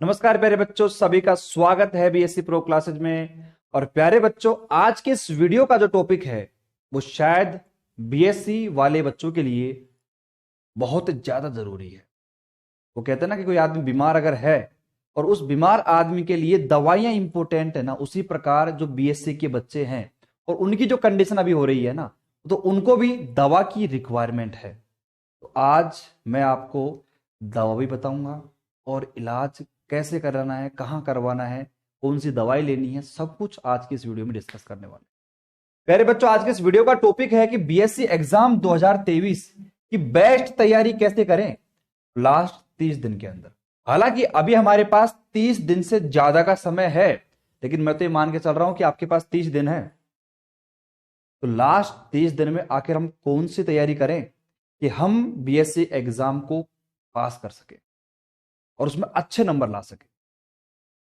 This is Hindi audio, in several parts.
नमस्कार प्यारे बच्चों, सभी का स्वागत है बीएससी प्रो क्लासेज में। और प्यारे बच्चों, आज के इस वीडियो का जो टॉपिक है वो शायद बीएससी वाले बच्चों के लिए बहुत ज्यादा जरूरी है। वो कहते हैं ना कि कोई आदमी बीमार अगर है और उस बीमार आदमी के लिए दवाइयां इंपॉर्टेंट है ना, उसी प्रकार जो बीएससी के बच्चे हैं और उनकी जो कंडीशन अभी हो रही है ना, तो उनको भी दवा की रिक्वायरमेंट है। तो आज मैं आपको दवा भी बताऊंगा और इलाज कैसे कराना है, कहाँ करवाना है, कौन सी दवाई लेनी है, सब कुछ आज की इस वीडियो में डिस्कस करने वाले हैं। प्यारे बच्चों, आज के इस वीडियो का टॉपिक है कि बीएससी एग्जाम 2023 की बेस्ट तैयारी कैसे करें लास्ट 30 दिन के अंदर। हालांकि अभी हमारे पास 30 दिन से ज्यादा का समय है, लेकिन मैं तो ये मान के चल रहा हूं कि आपके पास 30 दिन है। तो लास्ट 30 दिन में आखिर हम कौन सी तैयारी करें कि हम बीएससी एग्जाम को पास कर सके और उसमें अच्छे नंबर ला सके।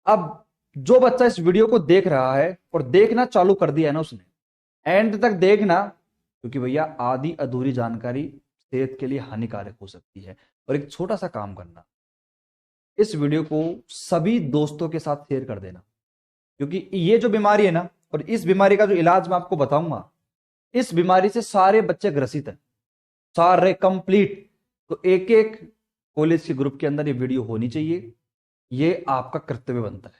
अब जो बच्चा इस वीडियो को देख रहा है और देखना चालू कर दिया है ना, उसने एंड तक देखना, क्योंकि भैया आधी अधूरी जानकारी सेहत के लिए हानिकारक हो सकती है। और एक छोटा सा काम करना, इस वीडियो को सभी दोस्तों के साथ शेयर कर देना, क्योंकि ये जो बीमारी है ना, और इस बीमारी का जो इलाज मैं आपको बताऊंगा, इस बीमारी से सारे बच्चे ग्रसित हैं, सारे कंप्लीट। तो एक एक कॉलेज के ग्रुप के अंदर ये वीडियो होनी चाहिए। ये आपका कर्तव्य बनता है,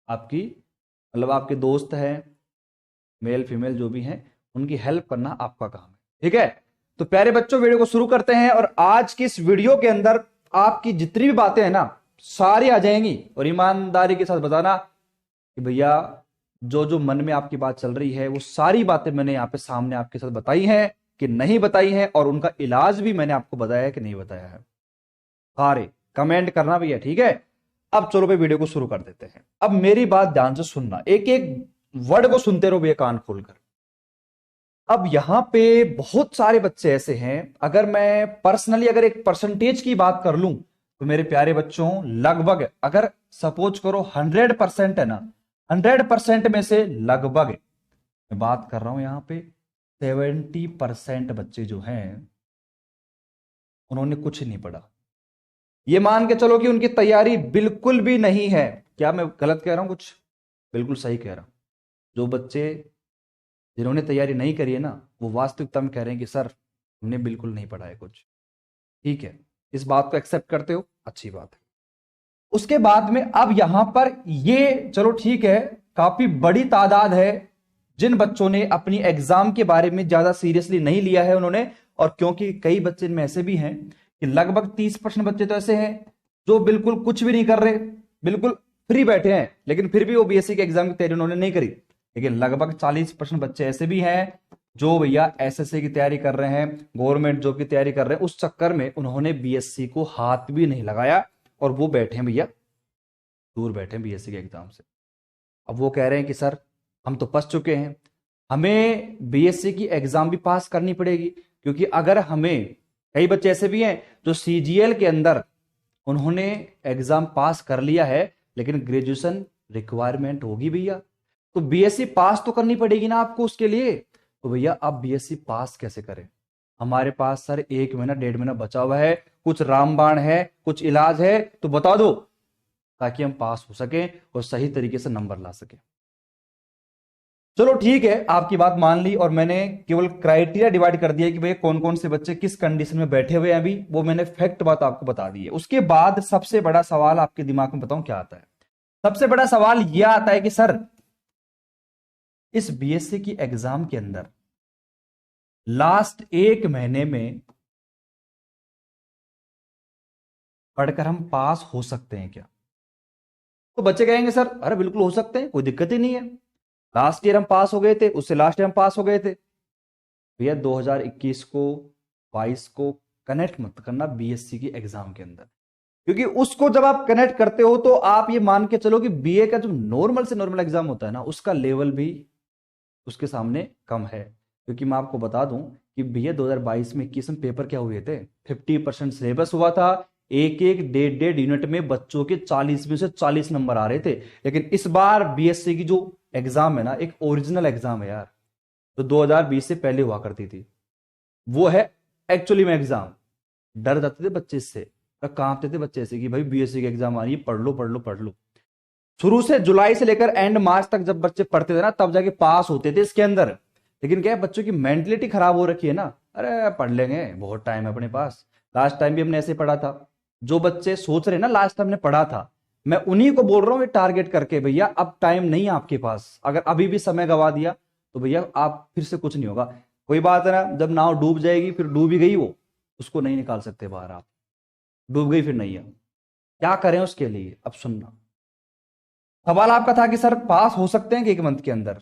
आपकी मतलब आपके दोस्त हैं, मेल फीमेल जो भी हैं, उनकी हेल्प करना आपका काम है। ठीक है, तो प्यारे बच्चों, वीडियो को शुरू करते हैं। और आज की इस वीडियो के अंदर आपकी जितनी भी बातें हैं ना, सारी आ जाएंगी। और ईमानदारी के साथ बताना कि भैया जो जो मन में आपकी बात चल रही है वो सारी बातें मैंने यहाँ पे सामने आपके साथ बताई हैं कि नहीं बताई हैं, और उनका इलाज भी मैंने आपको बताया है कि नहीं बताया है। सारे कमेंट करना भी है, ठीक है। अब चलो भाई वीडियो को शुरू कर देते हैं। अब मेरी बात ध्यान से सुनना, एक एक वर्ड को सुनते रहो भैया कान खोलकर। अब यहां पे बहुत सारे बच्चे ऐसे हैं, अगर मैं पर्सनली अगर एक परसेंटेज की बात कर लूं तो मेरे प्यारे बच्चों, लगभग अगर सपोज करो 100% है ना, 100% में से लगभग मैं बात कर रहा हूं यहां पे 70% बच्चे जो हैं उन्होंने कुछ नहीं पढ़ा। ये मान के चलो कि उनकी तैयारी बिल्कुल भी नहीं है। क्या मैं गलत कह रहा हूं? कुछ बिल्कुल सही कह रहा हूं। जो बच्चे जिन्होंने तैयारी नहीं करी है ना, वो वास्तविकता में कह रहे हैं कि सर हमने बिल्कुल नहीं पढ़ा है कुछ। ठीक है, इस बात को एक्सेप्ट करते हो, अच्छी बात है। उसके बाद में अब यहां पर ये चलो ठीक है, काफी बड़ी तादाद है जिन बच्चों ने अपनी एग्जाम के बारे में ज्यादा सीरियसली नहीं लिया है उन्होंने। और क्योंकि कई बच्चे इनमें ऐसे भी हैं कि लगभग 30% बच्चे तो ऐसे हैं जो बिल्कुल कुछ भी नहीं कर रहे, बिल्कुल फ्री बैठे हैं, लेकिन फिर भी वो बीएससी के एग्जाम की तैयारी उन्होंने नहीं करी। लेकिन लगभग 40% बच्चे ऐसे भी हैं जो भैया एसएससी की तैयारी कर रहे हैं, गवर्नमेंट जॉब की तैयारी कर रहे हैं, उस चक्कर में उन्होंने बीएससी को हाथ भी नहीं लगाया और वो बैठे हैं भैया, दूर बैठे हैं बीएससी के एग्जाम से। अब वो कह रहे हैं कि सर हम तो फंस चुके हैं, हमें बीएससी की एग्जाम भी पास करनी पड़ेगी। क्योंकि अगर हमें, कई बच्चे ऐसे भी हैं जो सीजीएल के अंदर उन्होंने एग्जाम पास कर लिया है, लेकिन ग्रेजुएशन रिक्वायरमेंट होगी भैया, तो बीएससी पास तो करनी पड़ेगी ना आपको उसके लिए। तो भैया आप बीएससी पास कैसे करें? हमारे पास सर 1 महीना 1.5 महीना बचा हुआ है, कुछ रामबाण है, कुछ इलाज है, तो बता दो ताकि हम पास हो सके और सही तरीके से नंबर ला सके। चलो ठीक है, आपकी बात मान ली और मैंने केवल क्राइटेरिया डिवाइड कर दिया कि भैया कौन कौन से बच्चे किस कंडीशन में बैठे हुए हैं, अभी वो मैंने फैक्ट बात आपको बता दी है। उसके बाद सबसे बड़ा सवाल आपके दिमाग में बताऊं क्या आता है? सबसे बड़ा सवाल यह आता है कि सर इस बीएससी की एग्जाम के अंदर लास्ट 1 महीने में पढ़कर हम पास हो सकते हैं क्या? तो बच्चे कहेंगे सर अरे बिल्कुल हो सकते हैं, कोई दिक्कत ही नहीं है, लास्ट ईयर हम पास हो गए थे, उससे लास्ट ईयर हम पास हो गए थे। भैया 2021 को 22 को कनेक्ट मत करना बीएससी की एग्जाम के अंदर, क्योंकि उसको जब आप कनेक्ट करते हो तो आप ये मान के चलो कि बीए का जो नॉर्मल से नॉर्मल एग्जाम होता है ना, उसका लेवल भी उसके सामने कम है। क्योंकि मैं आपको बता दूं कि भैया 2022 में 21 में पेपर क्या हुए थे, 50% सिलेबस हुआ था, एक एक 1.5 यूनिट में बच्चों के 40 में से 40 नंबर आ रहे थे। लेकिन इस बार बीएससी की जो एग्जाम है ना, एक ओरिजिनल एग्जाम है यार, तो 2020 से पहले हुआ करती थी, वो है एक्चुअली में एग्जाम। डर जाते थे बच्चे इससे, कांपते थे बच्चे ऐसे कि भाई बीएससी की एग्जाम आ रही है, पढ़ लो पढ़ लो पढ़ लो। शुरू से जुलाई से लेकर एंड मार्च तक जब बच्चे पढ़ते थे ना, तब जाके पास होते थे इसके अंदर। लेकिन क्या है, बच्चों की मेंटलिटी खराब हो रखी है ना, अरे पढ़ लेंगे, बहुत टाइम है अपने पास। लास्ट टाइम भी हमने ऐसे पढ़ा था। जो बच्चे सोच रहे हैं ना लास्ट टाइम हमने पढ़ा था, मैं उन्हीं को बोल रहा हूं ये टारगेट करके, भैया अब टाइम नहीं है आपके पास। अगर अभी भी समय गवा दिया तो भैया आप फिर से कुछ नहीं होगा। कोई बात है ना, जब नाव डूब जाएगी, फिर डूब ही गई वो, उसको नहीं निकाल सकते बाहर आप। डूब गई फिर नहीं है, क्या करें उसके लिए। अब सुनना, सवाल आपका था कि सर पास हो सकते हैं कि 1 मंथ के अंदर।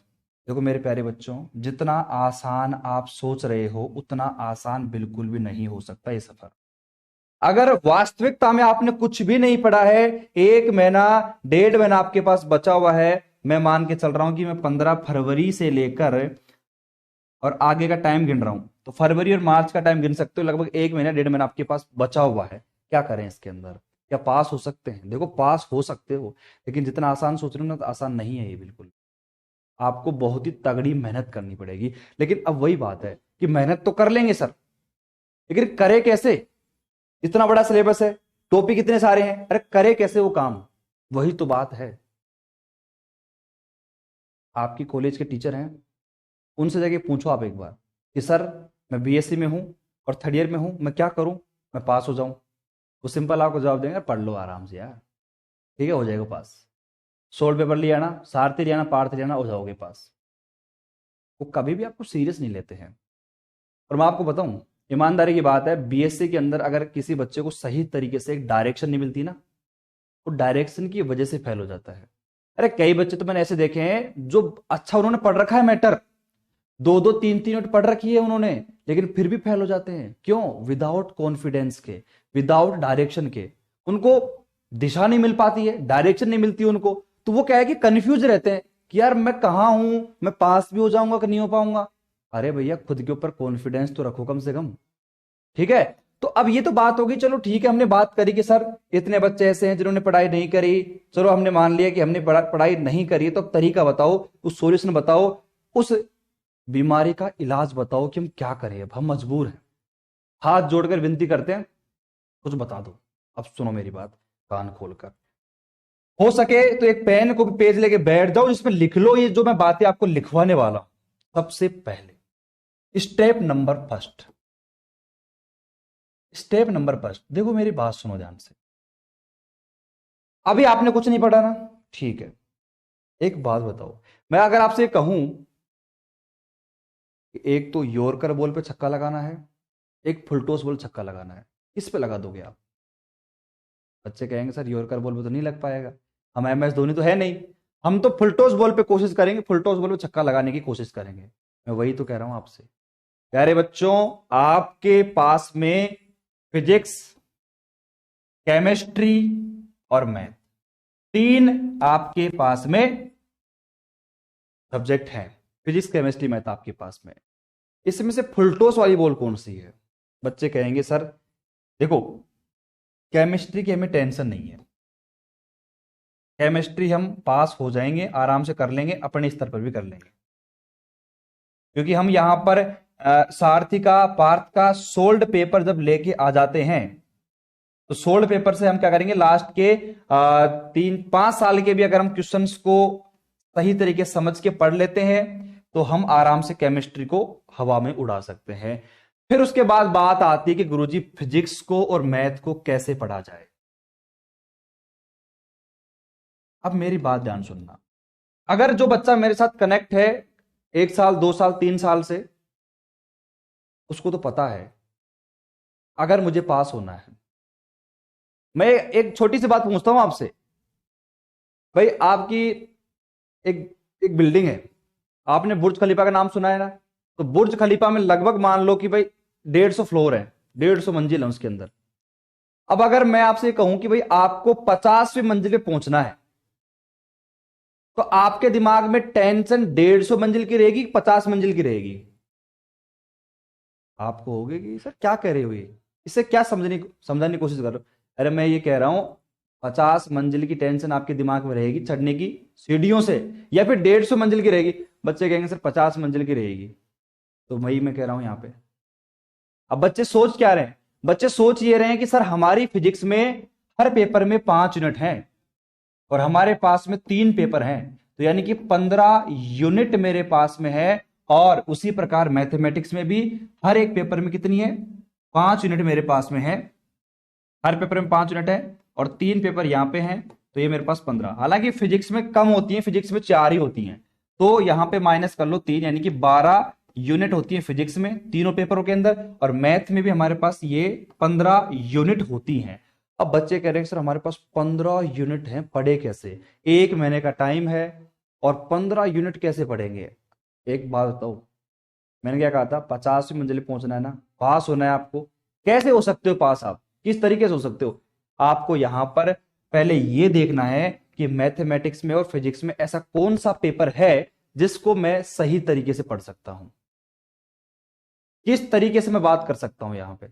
देखो मेरे प्यारे बच्चों, जितना आसान आप सोच रहे हो उतना आसान बिल्कुल भी नहीं हो सकता ये सफर। अगर वास्तविकता में आपने कुछ भी नहीं पढ़ा है, 1 महीना 1.5 महीना आपके पास बचा हुआ है, मैं मान के चल रहा हूं कि मैं 15 फरवरी से लेकर और आगे का टाइम गिन रहा हूं, तो फरवरी और मार्च का टाइम गिन सकते हो। लगभग 1 महीना 1.5 महीना आपके पास बचा हुआ है। क्या करें इसके अंदर, क्या पास हो सकते हैं? देखो पास हो सकते हो, लेकिन जितना आसान सोच रहे हो ना, तो आसान नहीं है ये बिल्कुल। आपको बहुत ही तगड़ी मेहनत करनी पड़ेगी। लेकिन अब वही बात है कि मेहनत तो कर लेंगे सर, लेकिन करे कैसे? इतना बड़ा सिलेबस है, टॉपिक इतने सारे हैं, अरे करे कैसे वो काम? वही तो बात है। आपकी कॉलेज के टीचर हैं, उनसे जाके पूछो आप एक बार कि सर मैं बीएससी में हूं और 3rd ईयर में हूं, मैं क्या करूं मैं पास हो जाऊं? वो सिंपल आपको जवाब देंगे, पढ़ लो आराम से यार, ठीक है हो जाएगा पास। 16 पेपर लिया ना, सारथी लिया ना, पार्थ लिया ना, हो जाओगे पास। वो कभी भी आपको सीरियस नहीं लेते हैं। और मैं आपको बताऊं, ईमानदारी की बात है, बीएससी के अंदर अगर किसी बच्चे को सही तरीके से एक डायरेक्शन नहीं मिलती ना, वो डायरेक्शन की वजह से फेल हो जाता है। अरे कई बच्चे तो मैंने ऐसे देखे हैं जो अच्छा उन्होंने पढ़ रखा है मैटर, 2-2 3-3 मिनट पढ़ रखी है उन्होंने, लेकिन फिर भी फेल हो जाते हैं। क्यों? विदाउट कॉन्फिडेंस के, विदाउट डायरेक्शन के। उनको दिशा नहीं मिल पाती है, डायरेक्शन नहीं मिलती उनको, तो वो क्या है कि कंफ्यूज रहते हैं कि यार मैं कहां हूं, मैं पास भी हो जाऊंगा कि नहीं हो पाऊंगा। अरे भैया खुद के ऊपर कॉन्फिडेंस तो रखो कम से कम, ठीक है? तो अब ये तो बात होगी, चलो ठीक है, हमने बात करी कि सर इतने बच्चे ऐसे हैं जिन्होंने पढ़ाई नहीं करी। चलो हमने मान लिया कि हमने पढ़ाई नहीं करी, तो अब तरीका बताओ, उस सॉल्यूशन बताओ, उस बीमारी का इलाज बताओ कि हम क्या करें। अब हम मजबूर हैं, हाथ जोड़कर विनती करते हैं, कुछ बता दो। अब सुनो मेरी बात कान खोलकर, हो सके तो एक पेन को पेज लेके बैठ जाओ, जिसमें लिख लो ये जो मैं बातें आपको लिखवाने वाला हूं। सबसे पहले step number first, step number first, देखो मेरी बात सुनो ध्यान से। अभी आपने कुछ नहीं पढ़ा ना, ठीक है, एक बात बताओ, मैं अगर आपसे कहूं कि एक तो यॉर्कर बॉल पे छक्का लगाना है, एक फुलटॉस बॉल छक्का लगाना है, किस पे लगा दोगे आप? बच्चे कहेंगे सर यॉर्कर बॉल पे तो नहीं लग पाएगा, हम एमएस धोनी तो है नहीं, हम तो फुलटॉस बॉल पे कोशिश करेंगे, फुलटॉस बॉल पे छक्का लगाने की कोशिश करेंगे। मैं वही तो कह रहा हूं आपसे प्यारे बच्चों, आपके पास में फिजिक्स, केमिस्ट्री और मैथ, 3 आपके पास में सब्जेक्ट हैं। फिजिक्स केमिस्ट्री मैथ आपके पास में, इसमें से फुलटॉस वाली बॉल कौन सी है? बच्चे कहेंगे सर देखो केमिस्ट्री की हमें टेंशन नहीं है, केमिस्ट्री हम पास हो जाएंगे, आराम से कर लेंगे, अपने स्तर पर भी कर लेंगे, क्योंकि हम यहां पर सारथी का पार्थ का सोल्ड पेपर जब लेके आ जाते हैं, तो सोल्ड पेपर से हम क्या करेंगे, लास्ट के 3-5 साल के भी अगर हम क्वेश्चंस को सही तरीके से समझ के पढ़ लेते हैं, तो हम आराम से केमिस्ट्री को हवा में उड़ा सकते हैं। फिर उसके बाद बात आती है कि गुरुजी फिजिक्स को और मैथ को कैसे पढ़ा जाए। अब मेरी बात ध्यान सुनना, अगर जो बच्चा मेरे साथ कनेक्ट है 1 साल 2 साल 3 साल से, उसको तो पता है अगर मुझे पास होना है। मैं एक छोटी सी बात पूछता हूं आपसे, भाई आपकी एक एक बिल्डिंग है, आपने बुर्ज खलीफा का नाम सुना है ना? तो बुर्ज खलीफा में लगभग मान लो कि भाई 150 फ्लोर है, 150 मंजिल है उसके अंदर। अब अगर मैं आपसे कहूं कि भाई आपको 50वीं मंजिल पे पहुंचना है, तो आपके दिमाग में टेंशन 150 मंजिल की रहेगी कि 50 मंजिल की रहेगी? आपको होगी कि सर क्या कह रहे हो ये, इससे क्या समझाने की कोशिश कर रहे हो? अरे मैं ये कह रहा हूं 50 मंजिल की टेंशन आपके दिमाग में रहेगी चढ़ने की सीढ़ियों से, या फिर 150 मंजिल की रहेगी? बच्चे कहेंगे सर 50 मंजिल की रहेगी। तो वही मैं कह रहा हूं यहां पे। अब बच्चे सोच क्या रहे हैं, बच्चे सोच ये रहे हैं कि सर हमारी फिजिक्स में हर पेपर में 5 यूनिट हैं और हमारे पास में 3 पेपर हैं, तो यानी कि 15 यूनिट मेरे पास में है। और उसी प्रकार मैथमेटिक्स में भी हर एक पेपर में कितनी है, 5 यूनिट मेरे पास में है। हर पेपर में 5 यूनिट है और 3 पेपर यहां पे हैं, तो ये मेरे पास 15। हालांकि फिजिक्स में कम होती है, फिजिक्स में 4 ही होती हैं, तो यहां पे माइनस कर लो 3, यानी कि 12 यूनिट होती है फिजिक्स में तीनों पेपरों के अंदर। और मैथ में भी हमारे पास ये 15 यूनिट होती हैं। अब बच्चे कह रहे हैं सर हमारे पास 15 यूनिट हैं, पढ़े कैसे? 1 महीने का टाइम है और 15 यूनिट कैसे पढ़ेंगे? एक बात बताओ, मैंने क्या कहा था, 50वीं मंजिल पहुंचना है ना, पास होना है आपको। कैसे हो सकते हो पास आप? किस तरीके से हो सकते हो? आपको यहां पर पहले यह देखना है कि मैथमेटिक्स में और फिजिक्स में ऐसा कौन सा पेपर है जिसको मैं सही तरीके से पढ़ सकता हूं, किस तरीके से मैं बात कर सकता हूं यहां पे।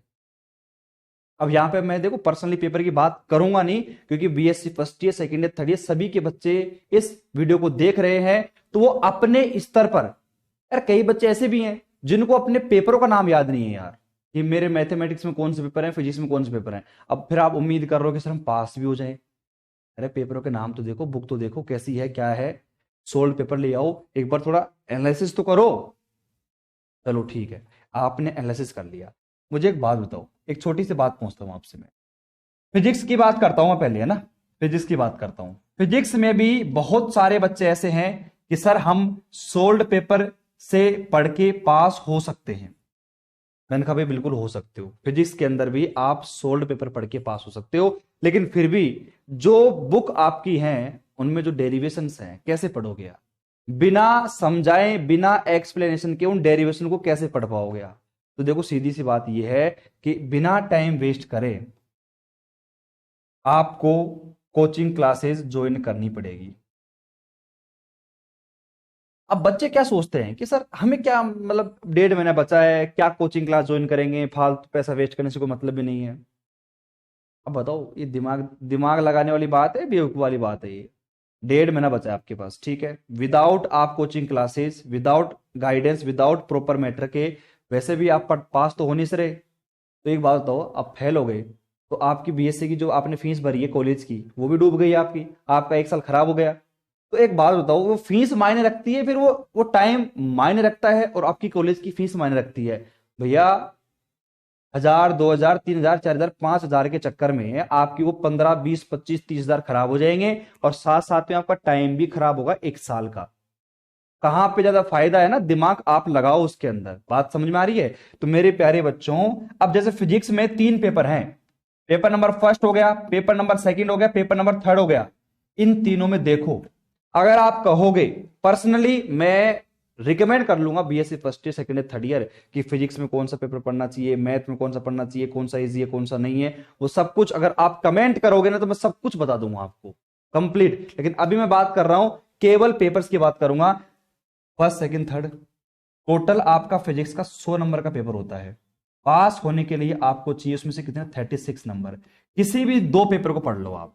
अब यहां पे मैं देखो पर्सनली पेपर की बात करूंगा नहीं, क्योंकि BSc first year, second year, third year सभी के बच्चे इस वीडियो को देख रहे हैं, तो वो अपने स्तर पर, यार कई बच्चे ऐसे भी हैं जिनको अपने पेपरों का नाम याद नहीं है यार, कि मेरे मैथमेटिक्स में कौन से पेपर हैं, फिजिक्स में कौन से पेपर हैं। अब फिर आप उम्मीद कर रहे हो कि सर हम पास भी हो जाए। अरे पेपरों के नाम तो देखो, बुक तो देखो कैसी है, क्या है, सोल्ड पेपर ले आओ, एक बार थोड़ा एनालिसिस तो करो। चलो ठीक है, आपने एनालिसिस कर लिया, मुझे एक बात बताओ, एक छोटी सी बात पूछता हूं आपसे। मैं फिजिक्स की बात करता हूं, मैं पहले, है ना, फिजिक्स की बात करता हूं। फिजिक्स में भी बहुत सारे बच्चे ऐसे हैं कि सर हम सोल्ड पेपर से पढ़ के पास हो सकते हैं। मैंने कहा भाई बिल्कुल हो सकते हो, फिजिक्स के अंदर भी आप सोल्ड पेपर पढ़ के पास हो सकते हो, लेकिन फिर भी जो बुक आपकी हैं उनमें जो डेरिवेशंस हैं कैसे पढ़ोगे आप? बिना समझाए, बिना एक्सप्लेनेशन के उन डेरिवेशन को कैसे पढ़ पाओगे आप? तो देखो सीधी सी बात यह है कि बिना टाइम वेस्ट करे आपको कोचिंग क्लासेस ज्वाइन करनी पड़ेगी। अब बच्चे क्या सोचते हैं कि सर हमें क्या मतलब 1.5 महीना बचा है, क्या कोचिंग क्लास ज्वाइन करेंगे, फालतू पैसा वेस्ट करने से कोई मतलब भी नहीं है। अब बताओ, ये दिमाग दिमाग लगाने वाली बात है, बेवकूफ वाली बात है ये? 1.5 महीना बचा है आपके पास, ठीक है, विदाउट आप coaching classes, without guidance, without proper matter के वैसे भी आप पास तो हो नहीं सरे। तो एक बात बताओ, आप फेल हो गए तो आपकी बीएससी की जो आपने फीस भरी है कॉलेज की, वो भी डूब गई आपकी, आपका 1 साल खराब हो गया। तो एक बात बताओ, वो फीस मायने रखती है, फिर वो टाइम मायने रखता है, और आपकी कॉलेज की फीस मायने रखती है? भैया 1000, 2000, 3000, 4000, 5000 के चक्कर में आपकी वो 15, 20, 25, 30 हजार खराब हो जाएंगे, और साथ साथ में आपका टाइम भी खराब होगा 1 साल का। कहां पे ज्यादा फायदा है ना, दिमाग आप लगाओ उसके अंदर। बात समझ में आ रही है? तो मेरे प्यारे बच्चों, अब जैसे फिजिक्स में 3 पेपर हैं, पेपर नंबर फर्स्ट हो गया, पेपर नंबर सेकंड हो गया, पेपर नंबर थर्ड हो गया। इन तीनों में देखो, अगर आप कहोगे, पर्सनली मैं रिकमेंड कर लूंगा BSc first year, second year, third year, कि फिजिक्स में कौन सा पेपर पढ़ना चाहिए, मैथ में कौन सा पढ़ना चाहिए, कौन सा इजी है, कौन सा नहीं है, वो सब कुछ अगर आप कमेंट करोगे ना तो मैं सब कुछ बता दूंगा आपको कंप्लीट। लेकिन अभी मैं बात कर रहा हूं, केवल पेपर्स की बात करूंगा, फर्स्ट सेकंड थर्ड। टोटल आपका फिजिक्स का 100 नंबर का पेपर होता है। पास होने के लिए आपको चाहिए उसमें से कितने, 36 नंबर। किसी भी 2 पेपर को पढ़ लो आप,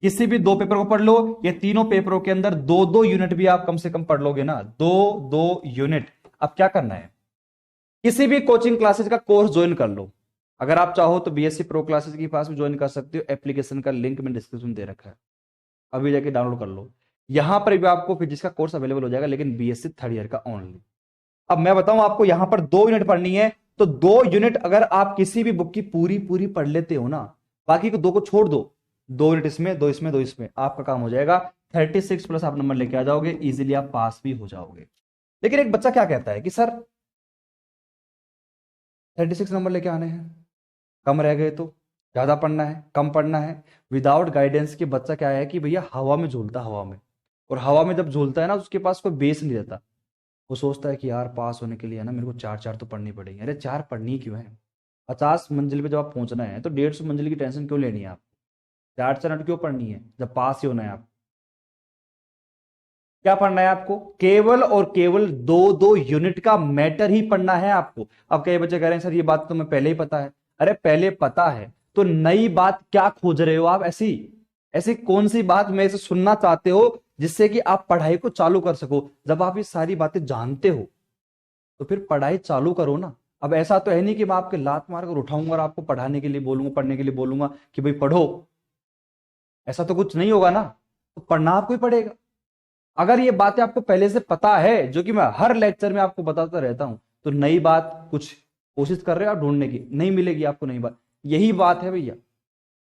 किसी भी 2 पेपर को पढ़ लो, ये तीनों पेपरों के अंदर 2-2 यूनिट भी आप कम से कम पढ़ लोगे ना, 2-2 यूनिट। अब क्या करना है, किसी भी कोचिंग क्लासेस का कोर्स ज्वाइन कर लो। अगर आप चाहो तो बीएससी प्रो क्लासेस के पास भी ज्वाइन कर सकते हो, एप्लीकेशन का लिंक मैंने डिस्क्रिप्शन दे रखा है, अभी जाके डाउनलोड कर लो। यहां पर भी आपको फिजिक्स का कोर्स अवेलेबल हो जाएगा, लेकिन बीएससी थर्ड ईयर का ओनली। अब मैं बताऊं आपको, यहां पर 2 यूनिट पढ़नी है, तो 2 यूनिट अगर आप किसी भी बुक की पूरी पूरी पढ़ लेते हो ना, बाकी को 2 को छोड़ दो, 2 यूनिट इसमें, 2 इसमें, 2 इसमें, आपका काम हो जाएगा। 36 प्लस आप नंबर लेके आ जाओगे, इजीली आप पास भी हो जाओगे। लेकिन एक बच्चा क्या कहता है कि सर 36 नंबर लेके आने हैं, कम रह गए तो ज्यादा पढ़ना है, कम पढ़ना है। विदाउट गाइडेंस के बच्चा क्या है कि भैया हवा में झूलता, हवा में, और हवा में जब झूलता है ना, उसके पास कोई बेस नहीं रहता। वो सोचता है कि यार पास होने के लिए है ना, मेरे को 4 तो पढ़नी पड़ेगी। अरे 4 पढ़नी क्यों है? 50 मंजिल पे जब आप पहुंचना है तो 150 मंजिल की टेंशन क्यों लेनी है आप? 4 क्यों पढ़नी है जब पास ही होना है? आप क्या पढ़ना है आपको? केवल और केवल 2-2 यूनिट का मैटर ही पढ़ना है आपको। अब कई बच्चे कह रहे हैं सर ये बात तो मैं पहले ही पता है। अरे पहले पता है तो नई बात क्या खोज रहे हो आप? ऐसी ऐसी कौन सी बात में से सुनना चाहते हो जिससे कि आप पढ़ाई को चालू कर सको? जब आप ये सारी बातें जानते हो तो फिर पढ़ाई चालू करो ना। अब ऐसा तो है नहीं कि मैं आपके लात मार कर उठाऊंगा और आपको पढ़ाने के लिए बोलूंगा, पढ़ने के लिए बोलूंगा कि भाई पढ़ो, ऐसा तो कुछ नहीं होगा ना। तो पढ़ना आपको ही पड़ेगा। अगर ये बातें आपको पहले से पता है, जो कि मैं हर लेक्चर में आपको बताता रहता हूं, तो नई बात कुछ कोशिश कर रहे हो आप ढूंढने की, नहीं मिलेगी आपको नई बात। यही बात है भैया।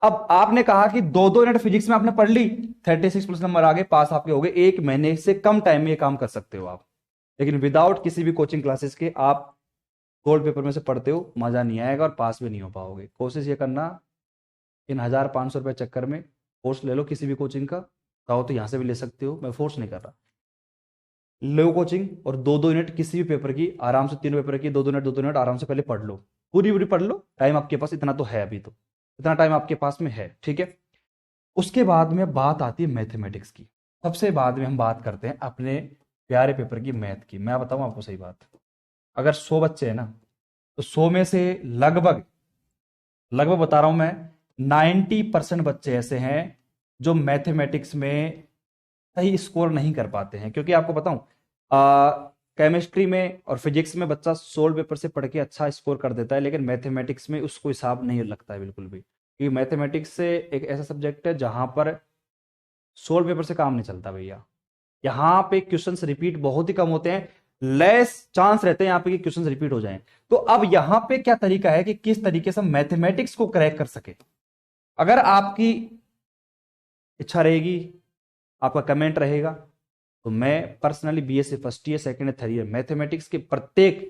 अब आपने कहा कि 2-2 यूनिट फिजिक्स में आपने पढ़ ली, 36+ नंबर आगे, पास आपके हो गए। 1 महीने से कम टाइम में ये काम कर सकते हो आप, लेकिन विदाउट किसी भी कोचिंग क्लासेस के आप गोल्ड पेपर में से पढ़ते हो, मजा नहीं आएगा और पास भी नहीं हो पाओगे। कोशिश ये करना, इन 1,000-500 रुपए चक्कर में कोर्स ले लो किसी भी कोचिंग का, चाहो तो यहां से भी ले सकते हो, मैं फोर्स नहीं कर रहा। लो कोचिंग और 2-2 यूनिट किसी भी पेपर की, आराम से 3 पेपर की 2-2 यूनिट आराम से पहले पढ़ लो, पूरी पूरी पढ़ लो। टाइम आपके पास इतना तो है, अभी तो इतना टाइम आपके पास में है, ठीक है। उसके बाद में बात आती है मैथमेटिक्स की। सबसे बाद में हम बात करते हैं अपने प्यारे पेपर की, मैथ की। मैं बताऊं आपको सही बात, अगर 100 बच्चे हैं ना, तो 100 में से लगभग लगभग बता रहा हूं मैं, 90% बच्चे ऐसे हैं जो मैथमेटिक्स में सही स्कोर नहीं कर पाते हैं। क्योंकि आपको बताऊं, केमिस्ट्री में और फिजिक्स में बच्चा 16 पेपर से पढ़ के अच्छा स्कोर कर देता है, लेकिन मैथमेटिक्स में उसको हिसाब नहीं लगता है बिल्कुल भी। क्योंकि मैथमेटिक्स से एक ऐसा सब्जेक्ट है जहां पर 16 पेपर से काम नहीं चलता भैया। यहाँ पे क्वेश्चंस रिपीट बहुत ही कम होते हैं, लेस चांस रहते हैं यहाँ पे कि क्वेश्चंस रिपीट हो जाएं। तो अब यहाँ पे क्या तरीका है कि किस तरीके से मैथमेटिक्स को क्रैक कर सके। अगर आपकी इच्छा रहेगी, आपका कमेंट रहेगा, तो मैं personally BSc first year, second year, third year mathematics के प्रत्येक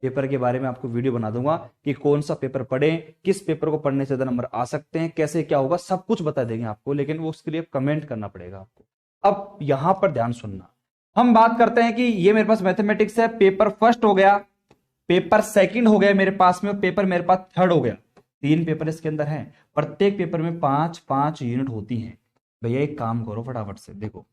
पेपर के बारे में आपको वीडियो बना दूंगा कि कौन सा पेपर पढ़ें, किस पेपर को पढ़ने से ज्यादा नंबर आ सकते हैं, कैसे क्या होगा, सब कुछ बता देंगे आपको। लेकिन वो उसके लिए कमेंट करना पड़ेगा आपको। अब यहां पर ध्यान सुनना, हम बात करते हैं कि ये मेरे पास मैथमेटिक्स है, पेपर फर्स्ट हो गया, पेपर सेकंड हो गया मेरे पास में, पेपर मेरे पास थर्ड हो गया। 3 पेपर इसके अंदर हैं, प्रत्येक पेपर में 5-5 यूनिट होती हैं। भैया एक काम करो फटाफट से, देखो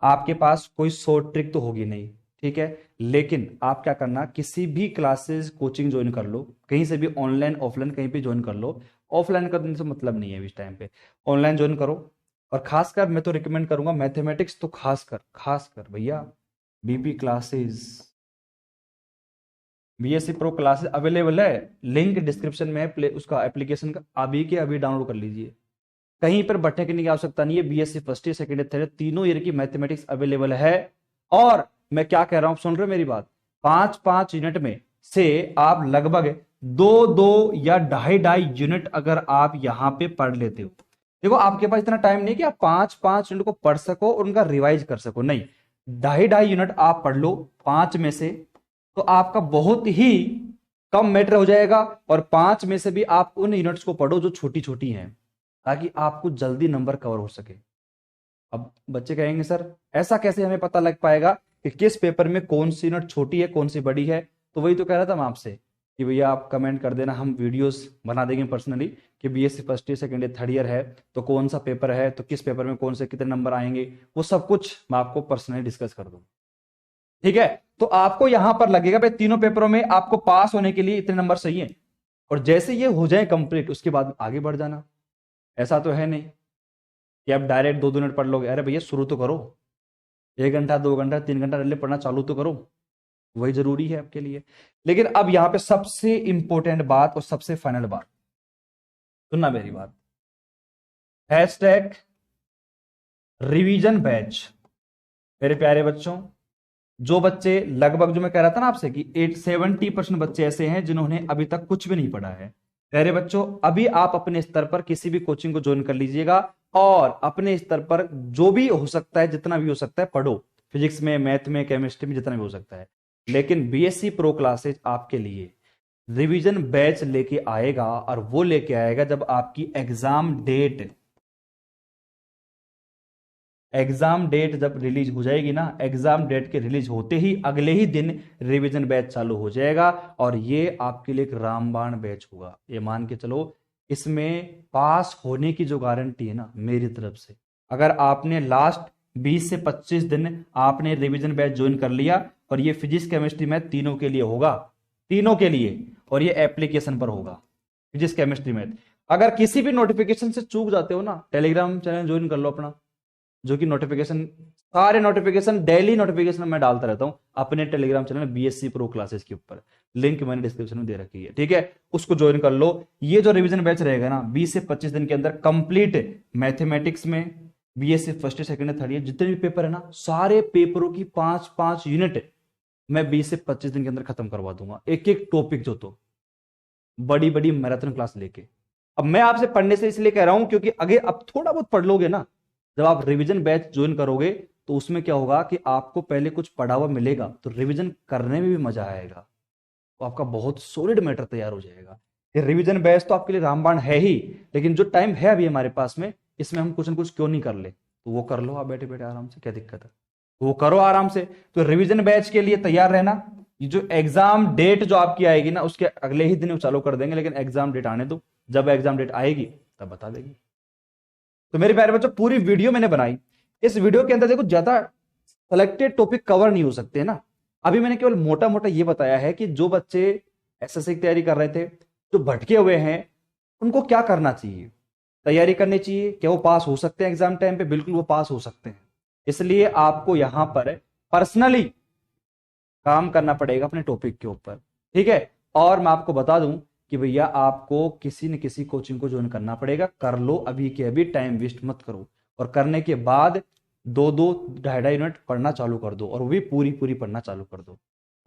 आपके पास कोई शॉर्ट ट्रिक तो होगी नहीं, ठीक है, लेकिन आप क्या करना, किसी भी क्लासेस कोचिंग ज्वाइन कर लो, कहीं से भी ऑनलाइन ऑफलाइन कहीं भी ज्वाइन कर लो। ऑफलाइन करने से मतलब नहीं है इस टाइम पे, ऑनलाइन ज्वाइन करो। और खासकर मैं तो रिकमेंड करूंगा मैथमेटिक्स, तो खासकर भैया BP classes, BSc pro classes available है, लिंक डिस्क्रिप्शन में है, उसका एप्लीकेशन का अभी के अभी डाउनलोड कर लीजिए। कहीं पर भटकने की आवश्यकता नहीं है। BSc first year, second year, third year तीनों ईयर की मैथमेटिक्स अवेलेबल है। और मैं क्या कह रहा हूं, सुन रहे हो मेरी बात, 5-5 यूनिट में से आप लगभग 2-2 या 2.5 यूनिट अगर आप यहां पे पढ़ लेते हो, देखो आपके पास इतना टाइम नहीं कि आप 5-5 यूनिट को पढ़ सको और उनका रिवाइज कर सको, नहीं, 2.5 यूनिट आप पढ़ लो 5 में से, तो आपका बहुत ही कम मैटर हो जाएगा। और 5 में से भी आप उन यूनिट्स को पढ़ो जो छोटी छोटी हैं, ताकि आपको जल्दी नंबर कवर हो सके। अब बच्चे कहेंगे सर ऐसा कैसे हमें पता लग पाएगा कि किस पेपर में कौन सी यूनिट छोटी है कौन सी बड़ी है। तो वही तो कह रहा था मैं आपसे कि भैया आप कमेंट कर देना, हम वीडियोस बना देंगे पर्सनली कि BSc first year, second year, third year है तो कौन सा पेपर है, तो किस पेपर में कौन से कितने नंबर आएंगे, वो सब कुछ मैं आपको पर्सनली डिस्कस कर दूंगा, ठीक है। तो आपको यहां पर लगेगा भाई तीनों पेपरों में आपको पास होने के लिए इतने नंबर चाहिए, और जैसे ये हो जाए कंप्लीट उसके बाद आगे बढ़ जाना। ऐसा तो है नहीं कि आप डायरेक्ट 2-2 मिनट पढ़ लोगे। अरे भैया शुरू तो करो, 1 घंटा 2 घंटा 3 घंटा पहले पढ़ना चालू तो करो, वही जरूरी है आपके लिए। लेकिन अब यहां पे सबसे इंपॉर्टेंट बात और सबसे फाइनल बात सुनना मेरी बात, हैशटैग रिवीजन बैच। मेरे प्यारे बच्चों, जो बच्चे लगभग, जो मैं कह रहा था ना आपसे कि 70% बच्चे ऐसे हैं जिन्होंने अभी तक कुछ भी नहीं पढ़ा है, प्यारे बच्चों अभी आप अपने स्तर पर किसी भी कोचिंग को ज्वाइन कर लीजिएगा और अपने स्तर पर जो भी हो सकता है, जितना भी हो सकता है पढ़ो, फिजिक्स में, मैथ में, केमिस्ट्री में, जितना भी हो सकता है। लेकिन बीएससी प्रो क्लासेज आपके लिए रिवीजन बैच लेके आएगा, और वो लेके आएगा जब आपकी एग्जाम डेट जब रिलीज हो जाएगी ना, एग्जाम डेट के रिलीज होते ही अगले ही दिन रिवीजन बैच चालू हो जाएगा। और ये आपके लिए एक रामबाण बैच होगा, ये मान के चलो। इसमें पास होने की जो गारंटी है ना मेरी तरफ से, अगर आपने लास्ट 20 से 25 दिन आपने रिवीजन बैच ज्वाइन कर लिया, और ये फिजिक्स, केमिस्ट्री, मैथ तीनों के लिए होगा, तीनों के लिए, और ये एप्लीकेशन पर होगा फिजिक्स, केमिस्ट्री, मैथ। अगर किसी भी नोटिफिकेशन से चूक जाते हो ना, टेलीग्राम चैनल ज्वाइन कर लो अपना, जो कि नोटिफिकेशन, सारे नोटिफिकेशन, डेली नोटिफिकेशन मैं डालता रहता हूं अपने Telegram channel BSc pro classes के ऊपर। लिंक मैंने डिस्क्रिप्शन में दे रखी है, ठीक है, उसको ज्वाइन कर लो। ये जो रिवीजन बैच रहेगा ना, 20 से 25 दिन के अंदर कंप्लीट मैथमेटिक्स में BSc first second third year जितने भी पेपर है ना, सारे पेपरों की 5-5 यूनिट मैं 20 से 25 दिन के अंदर खत्म करवा दूंगा, एक एक टॉपिक जो, तो बड़ी बड़ी मैराथन क्लास लेके। अब मैं आपसे पढ़ने से इसलिए कह रहा हूं क्योंकि आगे अब थोड़ा बहुत पढ़ लोगे ना, जब आप रिवीजन बैच ज्वाइन करोगे तो उसमें क्या होगा कि आपको पहले कुछ पढ़ा हुआ मिलेगा, तो रिवीजन करने में भी मजा आएगा, तो आपका बहुत सॉलिड मैटर तैयार हो जाएगा। ये रिवीजन बैच तो आपके लिए रामबाण है ही, लेकिन जो टाइम है अभी हमारे पास में, इसमें हम कुछ ना कुछ क्यों नहीं कर ले, तो वो कर लो आप बैठे बैठे आराम से, क्या दिक्कत है, वो करो आराम से। तो रिवीजन बैच के लिए तैयार रहना। ये जो एग्जाम डेट जो आपकी आएगी ना, उसके अगले ही दिन चालू कर देंगे, लेकिन एग्जाम डेट आने दो, जब एग्जाम डेट आएगी तब बता देंगे। तो मेरे प्यारे बच्चों, पूरी वीडियो मैंने बनाई, इस वीडियो के अंदर देखो ज्यादा सेलेक्टेड टॉपिक कवर नहीं हो सकते ना, अभी मैंने केवल मोटा मोटा ये बताया है कि जो बच्चे एसएससी की तैयारी कर रहे थे, जो भटके हुए हैं, उनको क्या करना चाहिए, तैयारी करनी चाहिए, क्या वो पास हो सकते हैं एग्जाम टाइम पे, बिल्कुल वो पास हो सकते हैं। इसलिए आपको यहां पर पर्सनली काम करना पड़ेगा अपने टॉपिक के ऊपर, ठीक है। और मैं आपको बता दूं कि भैया आपको किसी न किसी कोचिंग को ज्वाइन करना पड़ेगा, कर लो अभी के अभी, टाइम वेस्ट मत करो, और करने के बाद 2-2 ढाई यूनिट पढ़ना चालू कर दो, और वो भी पूरी पूरी पढ़ना चालू कर दो,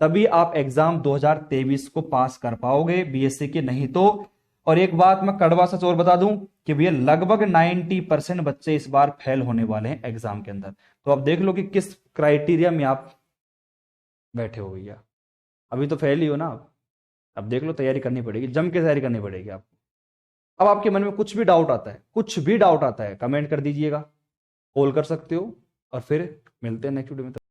तभी आप एग्जाम 2023 को पास कर पाओगे बीएससी के, नहीं तो। और एक बात मैं कड़वा सच और बता दूं कि भैया लगभग 90% बच्चे इस बार फेल होने वाले हैं एग्जाम के अंदर। तो आप देख लो कि किस क्राइटेरिया में आप बैठे हो भैया, अभी तो फेल ही हो ना आप। अब देख लो, तैयारी करनी पड़ेगी, जम के तैयारी करनी पड़ेगी आपको। अब आपके मन में कुछ भी डाउट आता है, कुछ भी डाउट आता है, कमेंट कर दीजिएगा, कॉल कर सकते हो, और फिर मिलते हैं नेक्स्ट वीडियो में।